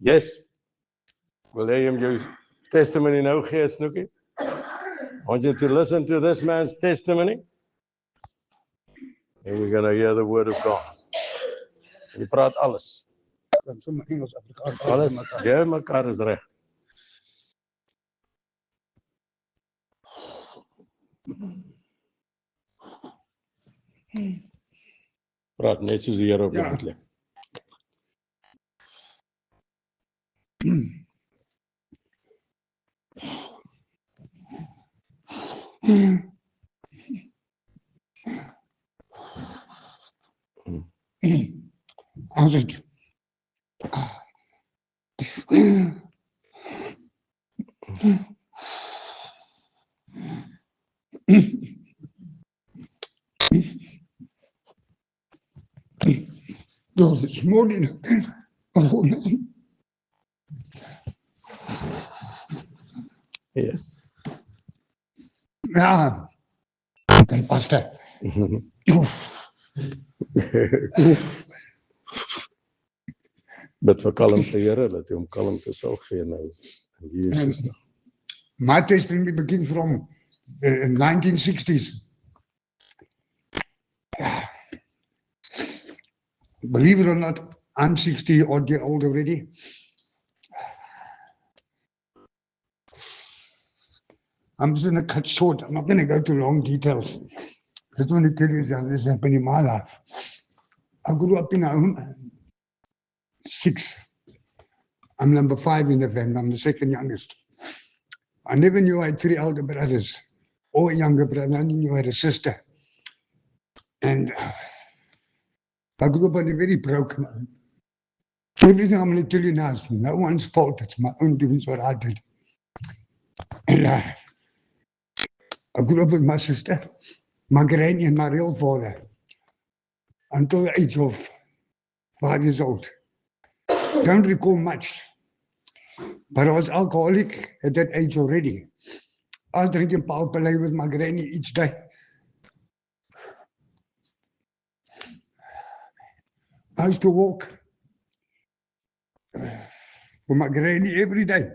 Yes. Wil jy hom jou testimony nou gee, Snoekie? I want you to listen to this man's testimony. And we're going to hear the word of God. Jy praat alles. Alles, jy mekaar is reg. Praat net soos die Here op jou moet lê. Als het door de smoording. Yes. Ja, oké, pastor. Bid vir kalmte, Here, dat hy hom kalmte sal gee nou. In Jesus naam. My testimony begins from the 1960s. Believe it or not, I'm 60 odd year old already. I'm just going to cut short. I'm not going to go to long details. I just want to tell you that this happened in my life. I grew up in a home, 6. I'm number 5 in the family. I'm the second youngest. I never knew I had 3 elder brothers or a younger brother. I only knew I had a sister. And I grew up on a very broken home. Everything I'm going to tell you now is no one's fault. It's my own doing, what I did. And I grew up with my sister, my granny, and my real father until the age of 5 years old. Don't recall much, but I was alcoholic at that age already. I was drinking Paul Pelé with my granny each day. I used to walk for my granny every day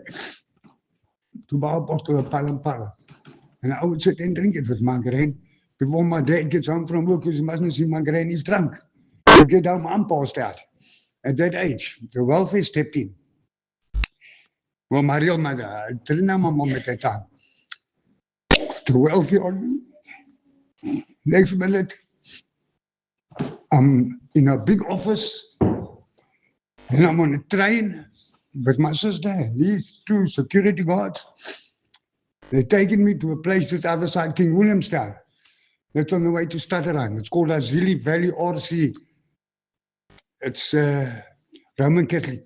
to buy a bottle of Palampara. And I would sit and drink it with my granny. Before my dad gets home from work, because he mustn't see my granny's drunk. He'll get home, I'm passed out. At that age, the welfare stepped in. Well, my real mother, I didn't know my mom at that time. The welfare on me. Next minute, I'm in a big office, and I'm on a train with my sister, these 2 security guards. They're taking me to a place just other side King Williamstown. That's on the way to Stutterheim. It's called Azili Valley RC. It's Roman Catholic,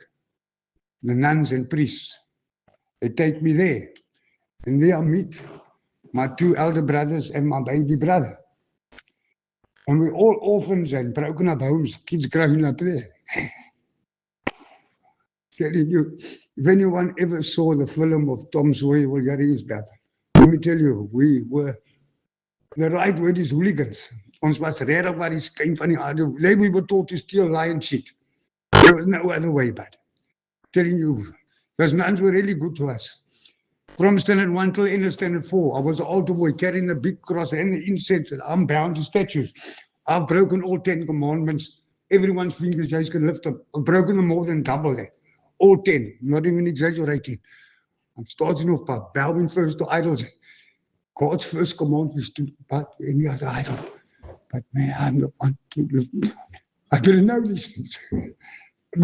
the nuns and priests. They take me there, and there I meet my 2 elder brothers and my baby brother. And we're all orphans and broken up homes, kids growing up there. Telling you, if anyone ever saw the film of Tom Sawyer, Gary is bad. Let me tell you, we were, the right word is hooligans. Ons was regtig waar die skyn van die aarde. We were taught to steal, lie and cheat. There was no other way but. Telling you, those nuns were really good to us. From standard 1 till end of standard 4, I was an altar boy carrying a big cross and the incense, and I'm bound to statues. I've broken all 10 commandments. Everyone's fingers just can lift up. I've broken them more than double that. All 10, not even exaggerating. I'm starting off by bowing first to idols. God's first command is to bow to any other idol. But man, I'm the one to live. I didn't know these things.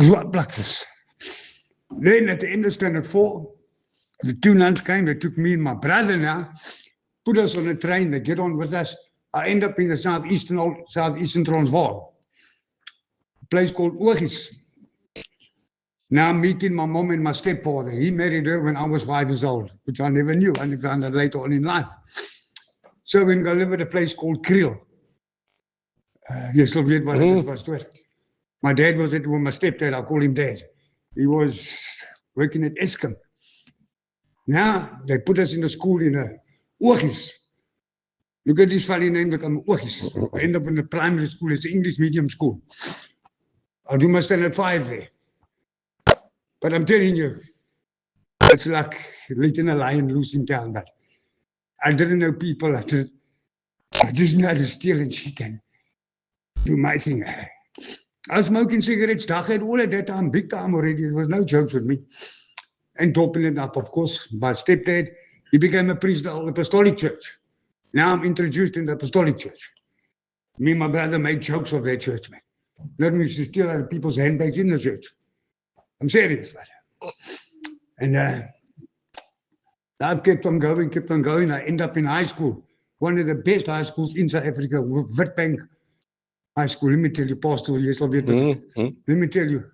What like this? Then at the end of standard 4, the 2 nuns came, they took me and my brother now, put us on a train, they get on with us. I end up in the southeastern Transvaal, a place called Ogies. Now I'm meeting my mom and my stepfather. He married her when I was 5 years old, which I never knew. I found out later on in life. So we go live at a place called Kriel. Jy sal weet wat dit is, pastoor. My dad was it, well, my stepdad, I call him dad. He was working at Eskom. Now they put us in a school in Ogies. Look at this funny name, become Ogies. I end up in the primary school, it's the English medium school. I'll do my standard 5 there. But I'm telling you, it's like letting a lion loose in town. But I didn't know people. I just knew how to steal and shit and do my thing. I was smoking cigarettes, dag and all at that time, big time already. There was no jokes with me. And topping it up, of course. My stepdad, he became a priest of the Apostolic Church. Now I'm introduced in the Apostolic Church. Me and my brother made jokes of that church, man. Let me steal out of people's handbags in the church. I'm serious, man. And I've kept on going. I end up in high school. One of the best high schools in South Africa, Witbank High School. Let me tell you, Pastor, let me tell you.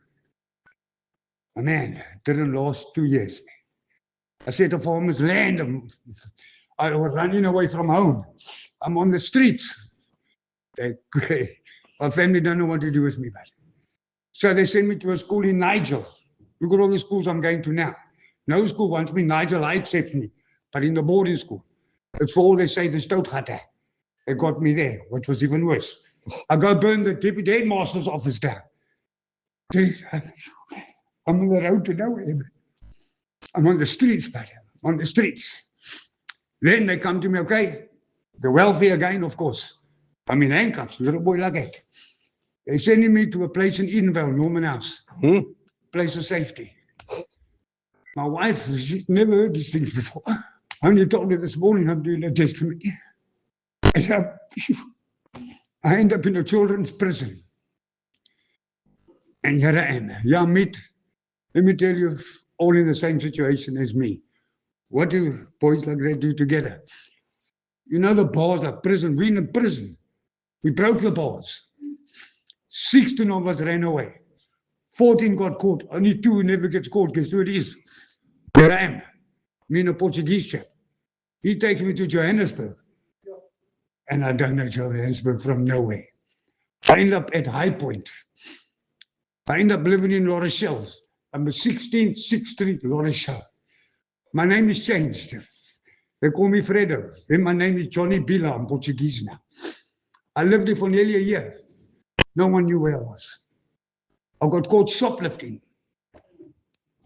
Man, it didn't last 2 years. I said to farmer's land. I was running away from home. I'm on the streets. My family don't know what to do with me, but so they sent me to a school in Nigel. Look at all the schools I'm going to now. No school wants me. Nigel accepts me, but in the boarding school, it's for all they say the stoutgatter. They got me there, which was even worse. I go burn the deputy headmaster's office down. I'm on the road to nowhere. I'm on the streets, but on the streets. Then they come to me, okay, the welfare again, of course. I'm in handcuffs, little boy like that. They're sending me to a place in Edenvale, Norman House. Place of safety. My wife, she's never heard these things before. I only told her this morning I'm doing a testimony. I end up in a children's prison. And here I am. Yeah, let me tell you, all in the same situation as me. What do boys like that do together? You know the bars are prison. We're in a prison. We broke the bars. 16 of us ran away. 14 got caught. Only 2 never gets caught. Guess who it is? Here I am. Me and a Portuguese chap. He takes me to Johannesburg. And I don't know Johannesburg from nowhere. I end up at High Point. I end up living in La Rochelle. I'm 16th, 6th Street, La Rochelle. My name is changed. They call me Fredo. Then my name is Johnny Bila. I'm Portuguese now. I lived there for nearly a year. No one knew where I was. I got caught shoplifting.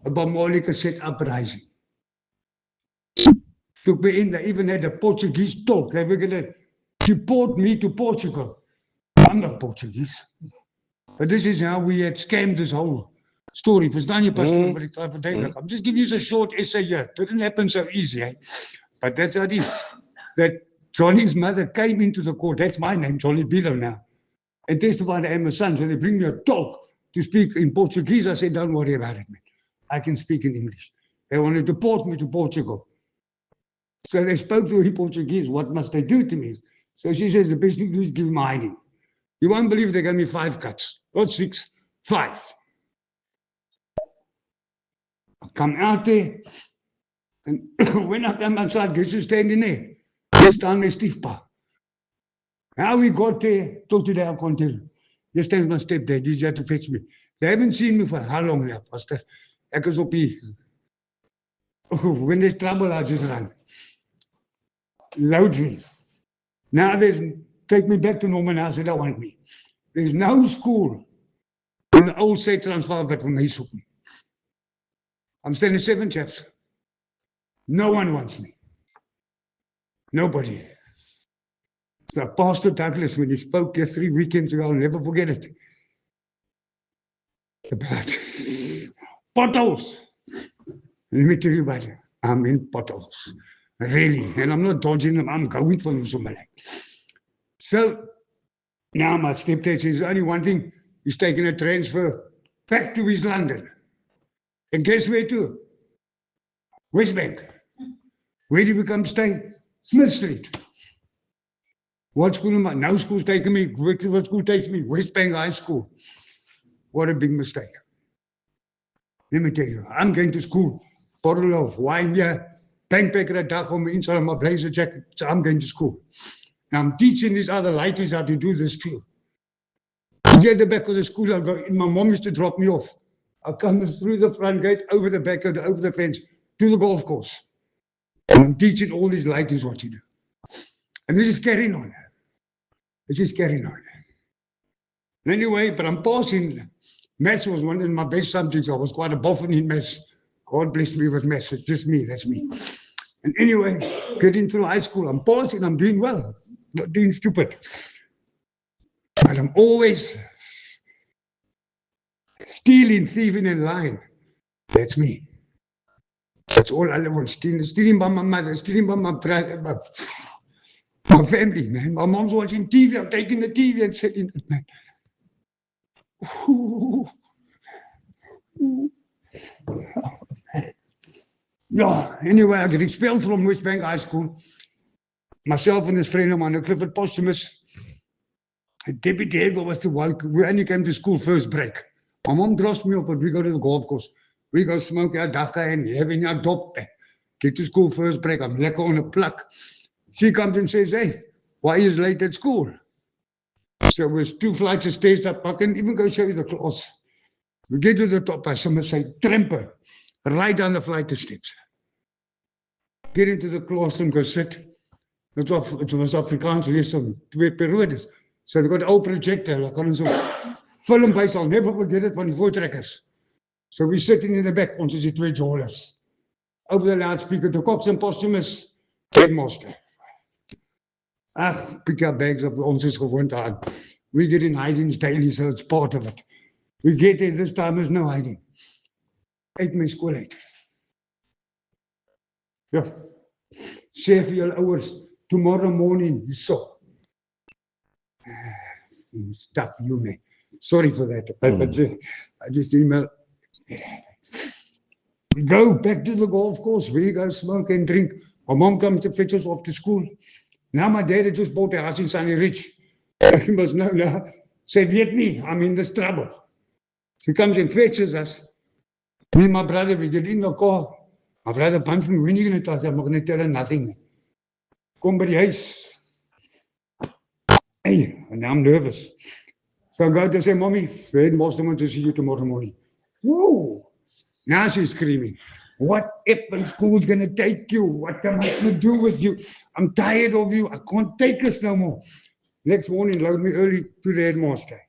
A Bomoli cassette uprising. Took me in, they even had a Portuguese talk. They were going to deport me to Portugal. I'm not Portuguese. But this is how we had scammed this whole story. Verstaan jy, Pastor, wat ek try verduidelik? I'm just giving you a short essay here. It didn't happen so easy, eh? But that's how it is. That Johnny's mother came into the court. That's my name, Johnny Bilo now. And testified I am a son. So they bring me a talk to speak in Portuguese. I said, don't worry about it, man. I can speak in English. They wanted to deport me to Portugal. So they spoke to her in Portuguese. What must they do to me? So she says, the best thing to do is give me hiding. You won't believe they gave me 5 cuts. Not 6, 5. I come out there. And when I come outside, guess who's standing there? They stand my stiefpa. How we got there, till today I can't tell you. This stands my stepdad. He's here to fetch me. They haven't seen me for how long now, Pastor? Ek is op die... When there's trouble, I just run. Load me. Now they take me back to Norman House. They don't want me. There's no school in the old state Transvaal that will me soek me. I'm standing 7 chaps. No one wants me. Nobody. So Pastor Douglas, when he spoke just 3 weekends ago, I'll never forget it. About potholes. Let me tell you about it. I'm in potholes. Really. And I'm not dodging them. I'm going for them somewhere. So now my stepdad says only one thing. He's taking a transfer back to East London. And guess where to? Westbank. Where do we come stay? Smith Street. What school am I? No school's taking me. What school takes me? Westbank High School. What a big mistake. Let me tell you, I'm going to school. Bottle of wine here. Bankpacker a dag on me inside of my blazer jacket. So I'm going to school. Now I'm teaching these other ladies how to do this too. At the back of the school, I go in. My mom used to drop me off. I come through the front gate, over the back, over the fence, to the golf course. And I'm teaching all these ladies what to do. And this is carrying on. This is carrying on. Anyway, but I'm passing Maths was one of my best subjects. I was quite a boffin in maths. God bless me with maths. It's just me, that's me. And anyway, getting through high school, I'm passing, I'm doing well, not doing stupid. But I'm always stealing, thieving, and lying. That's me. That's all I want. Stealing by my mother, stealing by my brother, my family, man. My mom's watching TV. I'm taking the TV and selling it, man. Yeah, anyway, I got expelled from Westbank High School. Myself and this friend of mine, Clifford Posthumus, Deputy Hegel was the one. We only came to school first break. My mom drops me up, but we go to the golf course. We go smoke our dakka and having our dop. Get to school first break. I'm lekker on a plug. She comes and says, hey, why is late at school? So it was 2 flights of stairs up. I can even go show you the class. We get to the top. I say, tramper, right down the flight of steps. Get into the classroom, go sit. It was Afrikaans lesson, 2 periodes. So they got an old projector. Like on so film base, I'll never forget it, van die voortrekkers. So we're sitting in the back, ons is die 2 jollers. Over the loudspeaker, to Cox and Posthumus, headmaster. Pick our bags up, ons is gewoond aan. We get in hiding daily, so it's part of it. We get there, this time there's no hiding. Uit my school uit. Ja. Sê vir julle ouers, tomorrow morning, so. Stuff you, man. Sorry for that. I just email. We go back to the golf course. We go smoke and drink. My mom comes to fetch us off to school. Now my dad had just bought a house in Sunny Ridge. He must know now. Said, weet nie, I'm in this trouble. She comes and fetches us. Me and my brother, we get in the car. My brother punched me, when are you going to tell us? I'm not going to tell her nothing. Kom by die huis. Hey, and I'm nervous. So I go to say, Mommy, the headmaster wants to see you tomorrow morning. Whoa! Now she's screaming. What if school's going to take you? What am I going to do with you? I'm tired of you. I can't take this no more. Next morning, load me early to the headmaster.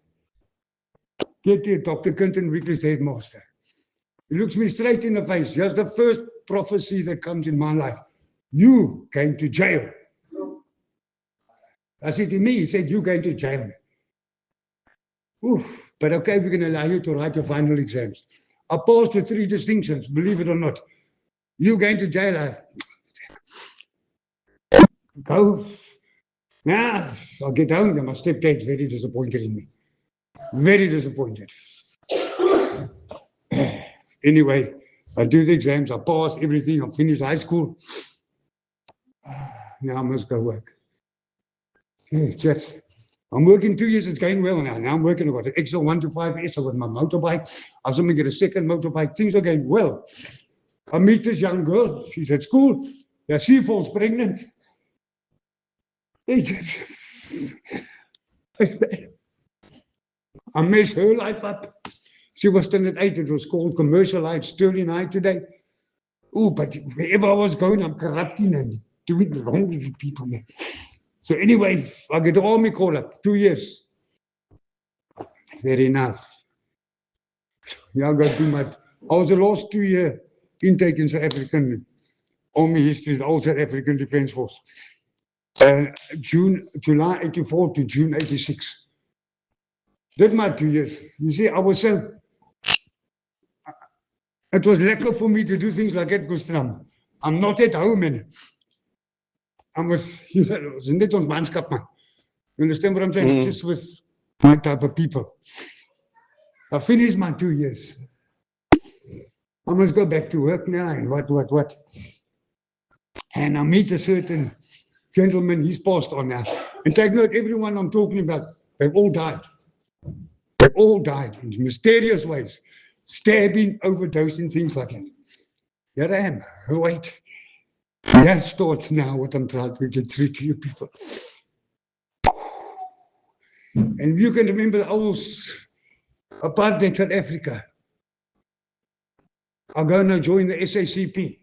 Get there, Dr. Quinton Weekly's the headmaster. He looks me straight in the face. Just the first prophecy that comes in my life. You came to jail. I said to me, he said, you going to jail. Oof, but okay, we're going to allow you to write your final exams. I passed with 3 distinctions, believe it or not. You going to jail. Go. Now, I'll get home, and my stepdad's very disappointed in me. Very disappointed. Anyway, I do the exams, I pass everything, I finish high school. Now I must go work. Just, I'm working 2 years, it's going well now. Now I'm working, I've got an XL 125S, I've got my motorbike. I was going to get a second motorbike, things are going well. I meet this young girl, she's at school, yeah, she falls pregnant. I messed her life up. She was still at 8, it was called Commercial Heights, Sterling High today. Oh, but wherever I was going, I'm corrupting and doing wrong with the people, man. So anyway, I get the army call up, 2 years. Fair enough. Yeah, I got too much. I was the last 2-year intake in South African Army history, the old South African Defence Force. July 84 to June 86. Did my 2 years. You see, I was so... It was lekker for me to do things like that because I'm not at home, man. I was, you know, it was net ons manskap, man. You understand what I'm saying? Just with my type of people. I finished my 2 years. I must go back to work now and what. And I meet a certain gentleman, he's passed on now. And take note, everyone I'm talking about, they've all died. They've all died in mysterious ways. Stabbing, overdosing, things like that. Here I am. Wait. That starts now what I'm trying to get through to you people. And you can remember the old apartheid South Africa. I'm going to join the SACP.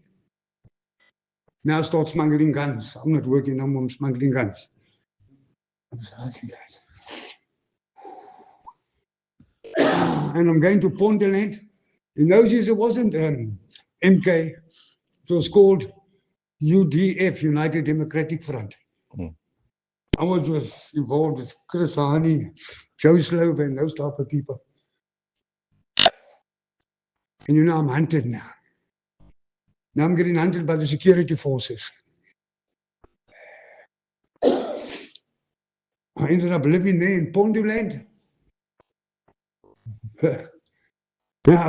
Now start smuggling guns. I'm not working no more, I'm smuggling guns. I'm sorry, guys. and I'm going to Ponteland. In those years, it wasn't MK. It was called UDF, United Democratic Front. I was involved with Chris Hani, Joe Slove, and those type of people. And you know, I'm hunted now. Now I'm getting hunted by the security forces. I ended up living there in Pondoland. Yeah,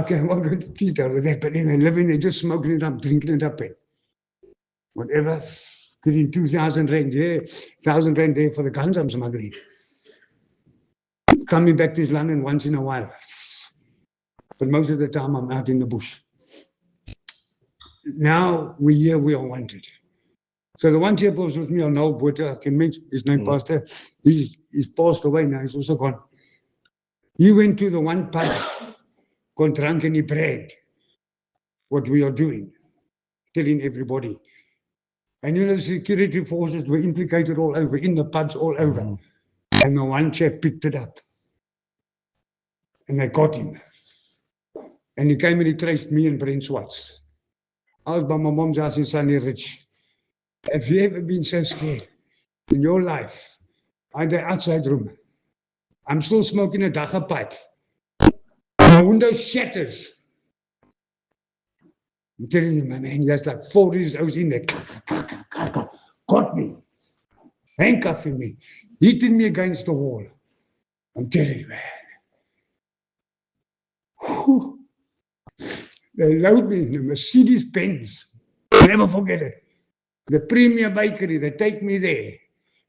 okay, I'm not going to detail with that, but anyway, living there, just smoking it up, drinking it up, and whatever. Getting 2,000 rand there, 1,000 rand there for the guns I'm smuggling. Coming back to London once in a while. But most of the time I'm out in the bush. Now we're here, we are wanted. So the one chap was with me on Noel Botha, I can mention his name, Pastor. He's passed away now, he's also gone. He went to the one pub, got drunk and he bragged what we are doing, telling everybody. And you know, the security forces were implicated all over, in the pubs all over. And the one chap picked it up. And they got him. And he came and he traced me and Brent Swartz. I was by my mom's house in Sunny Ridge. Have you ever been so scared in your life? I had the outside room. I'm still smoking a dagga pipe. My window shatters. I'm telling you, my man, there's like 4 years I was in there. Got me. Handcuffing me. Hitting me against the wall. I'm telling you, man. Whew. They load me in the Mercedes Benz. Never forget it. The Premier Bakery, they take me there.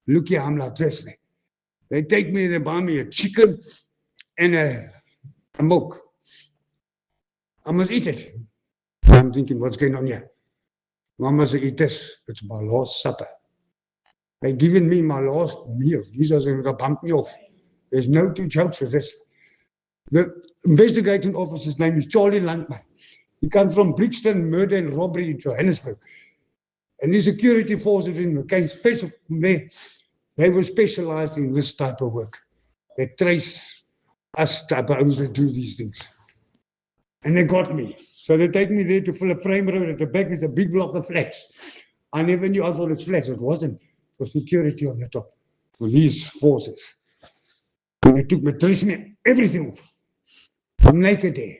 Look here, I'm like this. They take me, they buy me a chicken and a milk. I must eat it. I'm thinking, what's going on here? I must eat this. It's my last supper. They're giving me my last meal. These are going to bump me off. There's no two jokes with this. The investigating officer's name is Charlie Landman. He comes from Brixton, murder and robbery in Johannesburg. And the security forces in the case, special they were specialized in this type of work. They trace us type of those that do these things. And they got me. So they take me there to fill a frame road. At the back is a big block of flats. I never knew, I thought it's flats. It wasn't. It was security on the top. Police forces. And they took me, traced me, everything off. I'm naked there.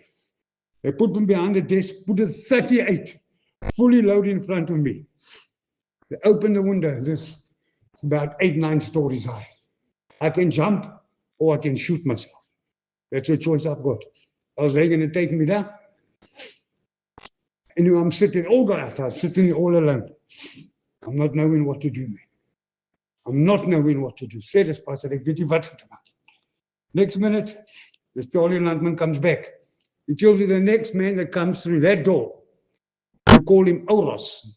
They put me behind the desk, put a 38 fully loaded in front of me. They opened the window. This is about 8, 9 stories high. I can jump or I can shoot myself. That's the choice I've got. Are they going to take me down? And I'm sitting, all got out, I'm sitting all alone. I'm not knowing what to do, man. I'm not knowing what to do. Serious, Pastor, ek weet nie wat om te maak. Next minute, the Charlie Landman comes back. He tells you the next man that comes through that door, you call him Oros.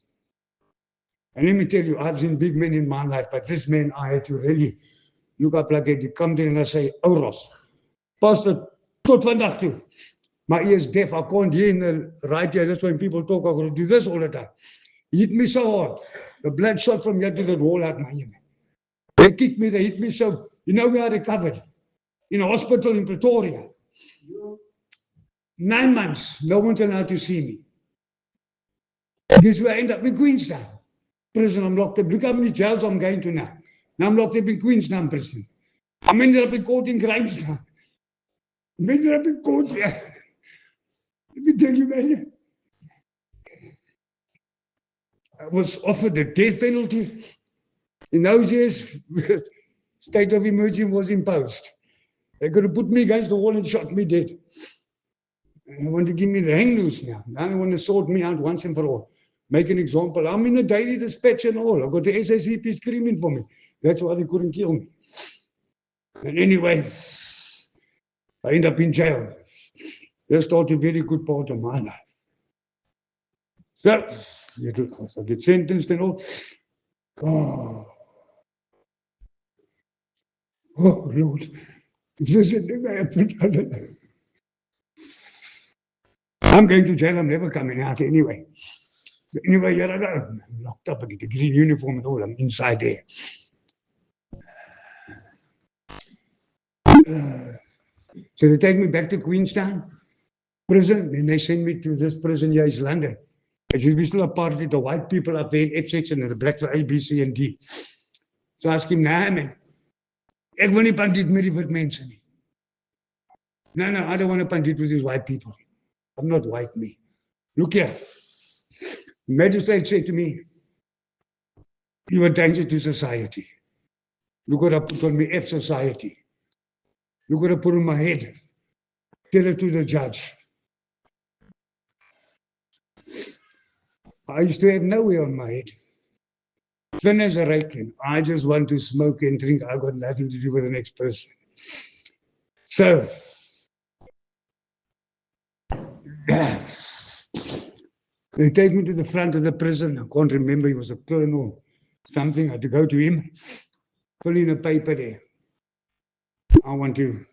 And let me tell you, I've seen big men in my life, but this man, I had to really look up like that. He comes in and I say, Oros. Pastor, tot vandag toe. My ears deaf, I can't hear in the right ear. That's when people talk, I'm going to do this all the time. He hit me so hard. The blood shot from here to the wall out my ear. They kicked me, they hit me so. You know where I recovered? In a hospital in Pretoria. 9 months, no one's allowed to see me. Guess where I end up? In Queenstown. Prison, I'm locked up. Look how many jails I'm going to now. Now I'm locked up in Queenstown prison. I'm ended up in court in Grahamstown. I'm ended up in court here. Let me tell you, man. I was offered the death penalty. In those years, state of emergency was imposed. They could have put me against the wall and shot me dead. And they want to give me the hang loose now. Now they want to sort me out once and for all. Make an example. I'm in the Daily Dispatch and all. I've got the SACP screaming for me. That's why they couldn't kill me. And anyway, I end up in jail. That's not a very good part of my life. So, I get sentenced and all. Oh, Lord. If this had never happened, I don't know. I'm going to jail. I'm never coming out anyway. But anyway, here I go. I'm locked up. I get a green uniform and all. I'm inside there. So they take me back to Queenstown prison, and they send me to this prison here in London. It used to be still apartheid, the white people up there in F section and the black for A, B, C, and D. So I asked him, nah, man, ek wil nie pandit met die wit mense nie. No, I don't want to pandit with these white people. I'm not white, me. Look here. The magistrate said to me, you are a danger to society. Look what I put on me, F society. Look what I put on my head. Tell it to the judge. I used to have nowhere on my head. Thin as a rake. I just want to smoke and drink. I got nothing to do with the next person. So, they take me to the front of the prison. I can't remember, he was a colonel, something. I had to go to him, fill in a paper there. I want to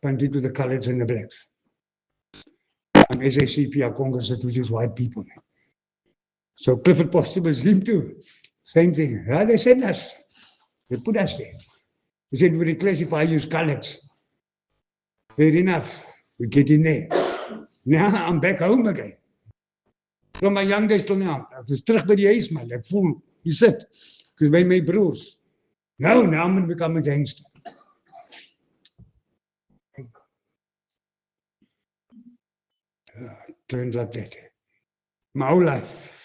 pandit with the coloreds and the blacks. I'm SACP, I can't sit with these white people. So Clifford Poster was him too. Same thing. Yeah, they sent us. They put us there. They said, we reclassify you as coloreds. Fair enough. We get in there. Now I'm back home again. From my young days till now. I was terug by die huis, man. Ek voel, you sit. Because by my broers. Now I'm going to become a gangster. Turned like that. My whole life.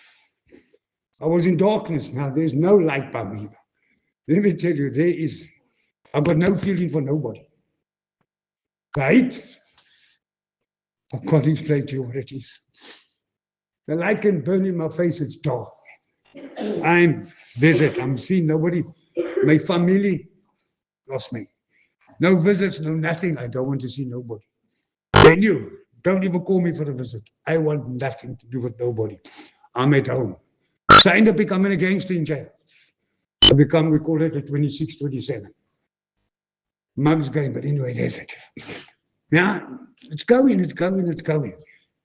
I was in darkness. Now there's no light by me. Let me tell you, I've got no feeling for nobody. Right? I can't explain to you what it is. The light can burn in my face, it's dark. I'm visit, I'm seeing nobody. My family lost me. No visits, no nothing. I don't want to see nobody. And you, don't even call me for a visit. I want nothing to do with nobody. I'm at home. So I end up becoming a gangster in jail. We call it a 26, 27. Mug's game, but anyway, there's it. Now, it's going.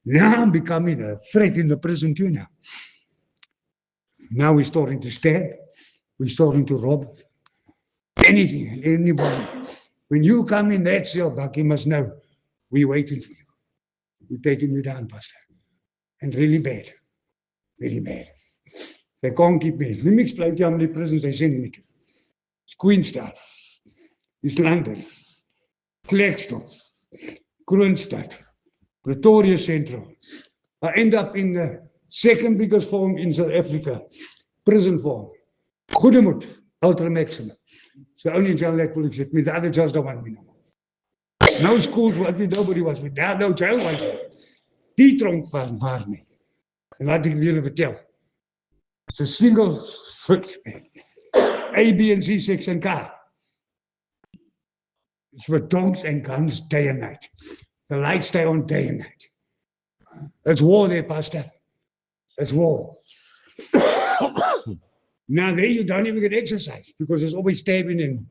Now I'm becoming a threat in the prison too now. Now we're starting to stab. We're starting to rob. Anything and anybody. When you come in, that's your buck. You must know. We're waiting for you. We're taking you down, Pastor. And really bad. Very bad. They can't keep me. Let me explain to you how many prisons they send me to. It's Queenstown. It's London. Klerksdorp. Kroonstad. Pretoria Central. I end up in the second biggest farm in South Africa. Prison farm. Goedemoed. Ultra maximum. So only in jail that will exist me. The other jails don't want me no more. No schools want me. Nobody wants me. No jail wants me. Die tronk van waar me. En laat ik jullie vertellen. It's a single switch. A, B, and C, 6, and K. It's with donks and guns day and night. The lights stay on day and night. It's war there, Pastor. It's war. Now there you don't even get exercise because there's always stabbing and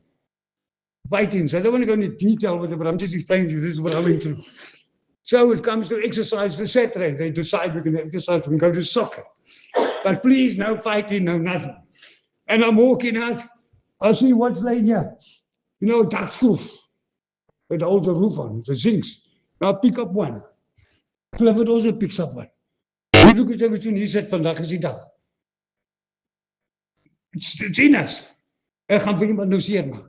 fighting. So I don't want to go into detail with it, but I'm just explaining to you this is what I went through. So it comes to exercise this Saturday. They decide we can exercise, we can go to soccer. But please, no fighting, no nothing. And I'm walking out. I see what's laying here. You know, dakschroef. With all the roof on, the zincs. Now pick up one. Clifford also picks up one. You look at everything he said vandag is die dag. It's in us. Ek gaan vir iemand nou seermaak.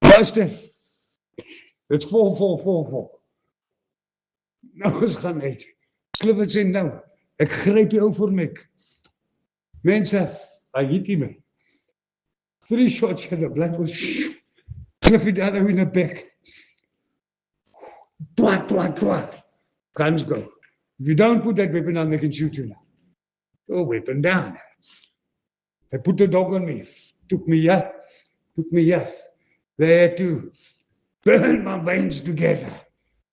Luister. It's 4. Nou ons gaan uit. Clifford sê nou, ek gryp jou voor mek. Mense, I hit him. 3 shots to the blood was Clifford the other in the back. Twat. Guns go. If you don't put that weapon on, they can shoot you now. Oh, weapon down. They put the dog on me. Took me here. They had to burn my veins together.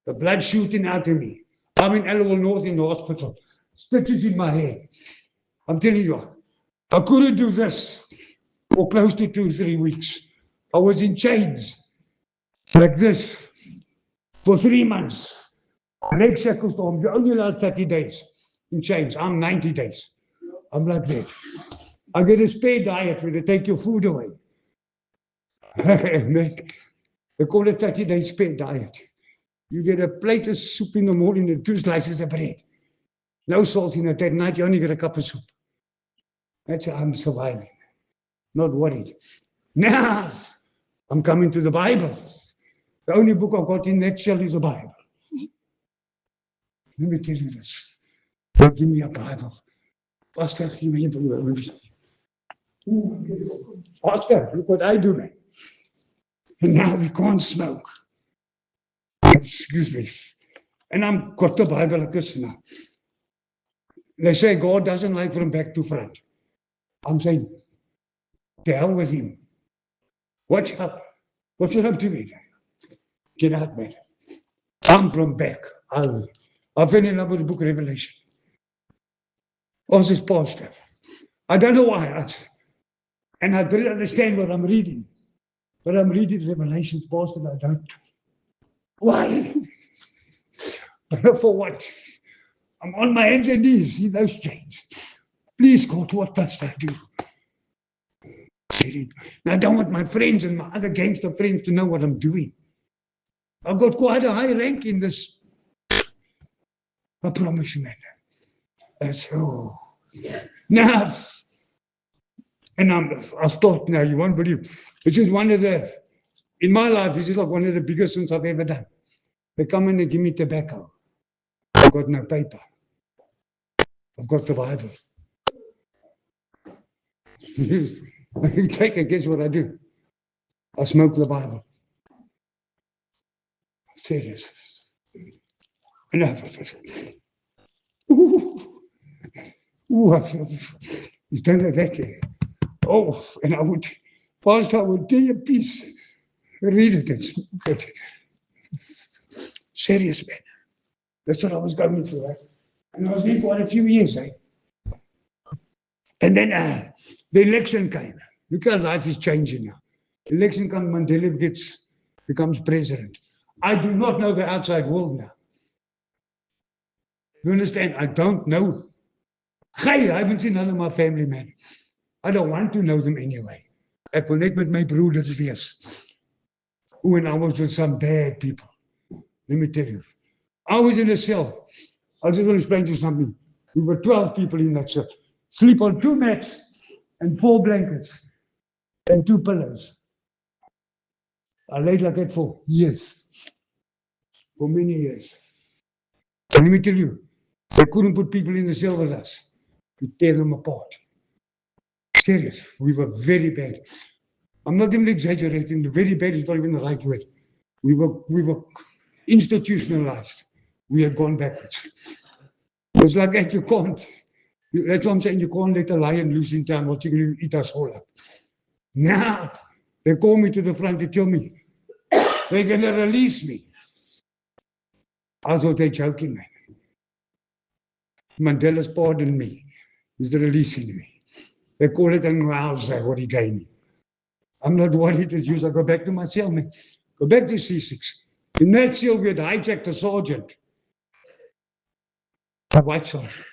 The blood shooting out of me. I'm in Elwell North in the hospital. Stitches in my head. I'm telling you, I couldn't do this for close to 2-3 weeks. I was in chains like this for 3 months. Leg shackles on. You're only allowed 30 days in chains. I'm 90 days. I'm like that. I get a spare diet where they take your food away. They call it 30-day spare diet. You get a plate of soup in the morning and 2 slices of bread. No salt in it. At night, you only get a cup of soup. That's how I'm surviving. Not worried. Now, I'm coming to the Bible. The only book I've got in that shell is the Bible. Let me tell you this. God, give me a Bible. Pastor, give me a Bible. Pastor, look what I do, man. And now we can't smoke. Excuse me. And I'm got the Bible like this now. They say God doesn't like from back to front. I'm saying, to hell with him. Watch up. What's it up to me? Get out, man. I'm from back. I've been in love with the book of Revelation. What's this pastor? I don't know why. And I don't understand what I'm reading. But I'm reading Revelations, pastor, I don't. Why? For what? I'm on my hands and knees in those chains. Please, God, what must I do? Now, I don't want my friends and my other gangster friends to know what I'm doing. I've got quite a high rank in this. I promise you, man. That's all. Now, and I'll stop now. You won't believe. This is one of the, in my life, this is like one of the biggest things I've ever done. They come in and give me tobacco. I've got no paper. I've got the Bible. You take it, guess what I do? I smoke the Bible. Serious. Enough of it. You don't know that. Oh, and I would, Pastor, I would tell you a piece. Read it and smoke it. Serious, man. That's what I was going through. Right? And I was there quite a few years. Right? And then the election came. Look how life is changing now. Election comes, Mandela becomes president. I do not know the outside world now. You understand? I don't know. Hey, I haven't seen none of my family, man. I don't want to know them anyway. Ek wil net met my broeders wees. When I was with some bad people. Let me tell you. I was in a cell. I just want to explain to you something. We were 12 people in that cell. Sleep on 2 mats and 4 blankets and 2 pillows. I laid like that for years. For many years. And let me tell you, they couldn't put people in the cell with us to tear them apart. Serious. We were very bad. I'm not even exaggerating. The very bad is not even the right word. We were institutionalized. We had gone backwards. It's like that, you can't. That's what I'm saying. You can't let a lion loose in town. What you're going to eat us all up. Now, they call me to the front to tell me they're going to release me. I thought they're joking, man. Mandela's pardoned me. He's releasing me. They call it a ngwauza, what he gave me. I'm not worried as you. I go back to my cell, man. Go back to C6. In that cell, we had hijacked a sergeant. A white sergeant.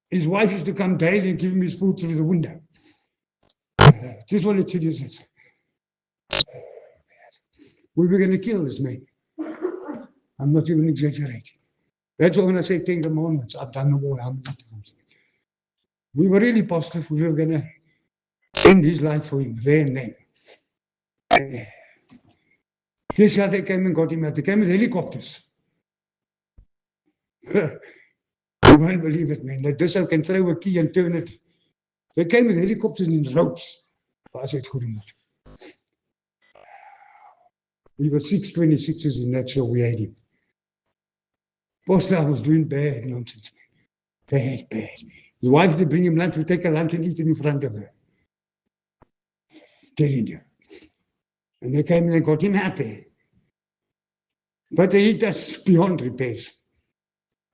His wife used to come daily and give him his food through the window. Just want to tell you this. We were going to kill this man. I'm not even exaggerating. That's why when I say 10 commandments, I've done them all how many times. We were really positive we were going to end his life for him there and then. Guess how they came and got him out? They came with helicopters. You won't believe it, man. That this can throw a key and turn it. They came with helicopters and ropes. I said, good enough. We were 626s in that show. We had him. Pastor, I was doing bad nonsense, man. Bad. His wife to bring him lunch. We take a lunch and eat it in front of her. Telling you. And they came and they got him out there. But they hit us beyond repairs.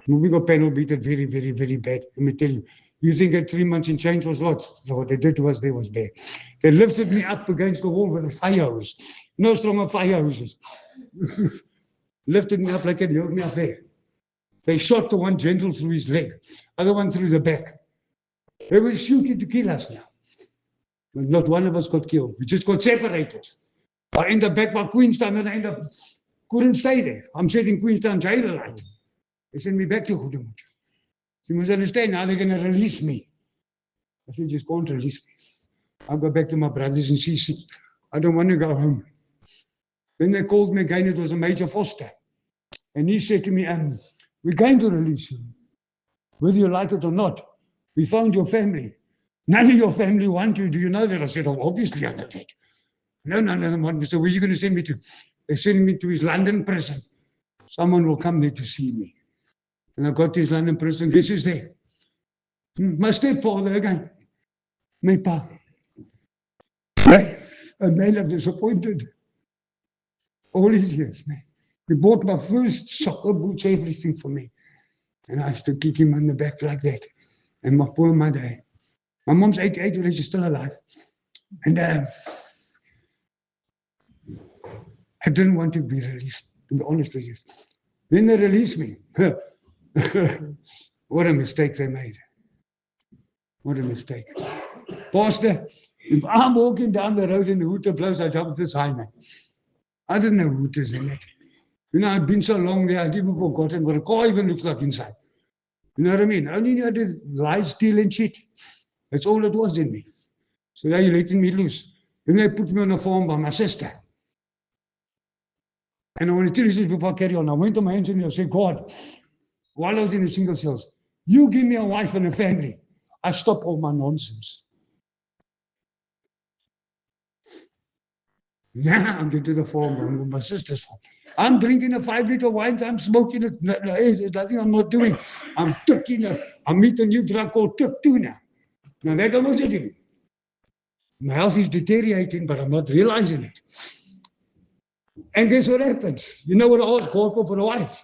Moving a panel beat it very, very, very bad. Let me tell you. You think that 3 months in change was lots? So what they did was bad. They lifted me up against the wall with a fire hose. No stronger fire hoses. Lifted me up like that, held me up there. They shot the one general through his leg, other one through the back. They were shooting to kill us now. But not one of us got killed. We just got separated. I end up back by Queenstown and I couldn't stay there. I'm sitting in Queenstown jail right. They sent me back to Goedemoed. You must understand, now they're going to release me. I said, just can't release me. I'll go back to my brothers and CC. I don't want to go home. Then they called me again, it was a Major Foster. And he said to me, we're going to release you. Whether you like it or not, we found your family. None of your family want you. Do you know that? I said, oh, obviously I know that. No, none of them want me. So where are you going to send me to? They're sending me to his London prison. Someone will come there to see me. And I got to his London prison. Guess who's there? My stepfather again. My pa. A man of disappointed. All these years, man. He bought my first soccer boots, everything for me. And I used to kick him on the back like that. And my poor mother. My mom's 88, but she's still alive. And I didn't want to be released, to be honest with you. Then they released me. What a mistake they made. What a mistake. Pastor, if I'm walking down the road and the hooter blows, I jump this high, man. I didn't know hooters in it. You know, I'd been so long there, I'd even forgotten what a car even looks like inside. You know what I mean? I only knew how to lie, steal, and cheat. That's all it was in me. So now you're letting me loose. Then they put me on a farm by my sister. And I want to tell you this before I carry on. I went to my engineer and said, God, while I was in the single cells, you give me a wife and a family. I stop all my nonsense. Now I'm getting to the farm, I'm with my sister's farm. I'm drinking a 5-liter wine, I'm smoking it. There's nothing I'm not doing. I'm meeting a new drug called Tuk-2 now. Now that I'm also doing. My health is deteriorating, but I'm not realizing it. And guess what happens? You know what I asked God for a wife?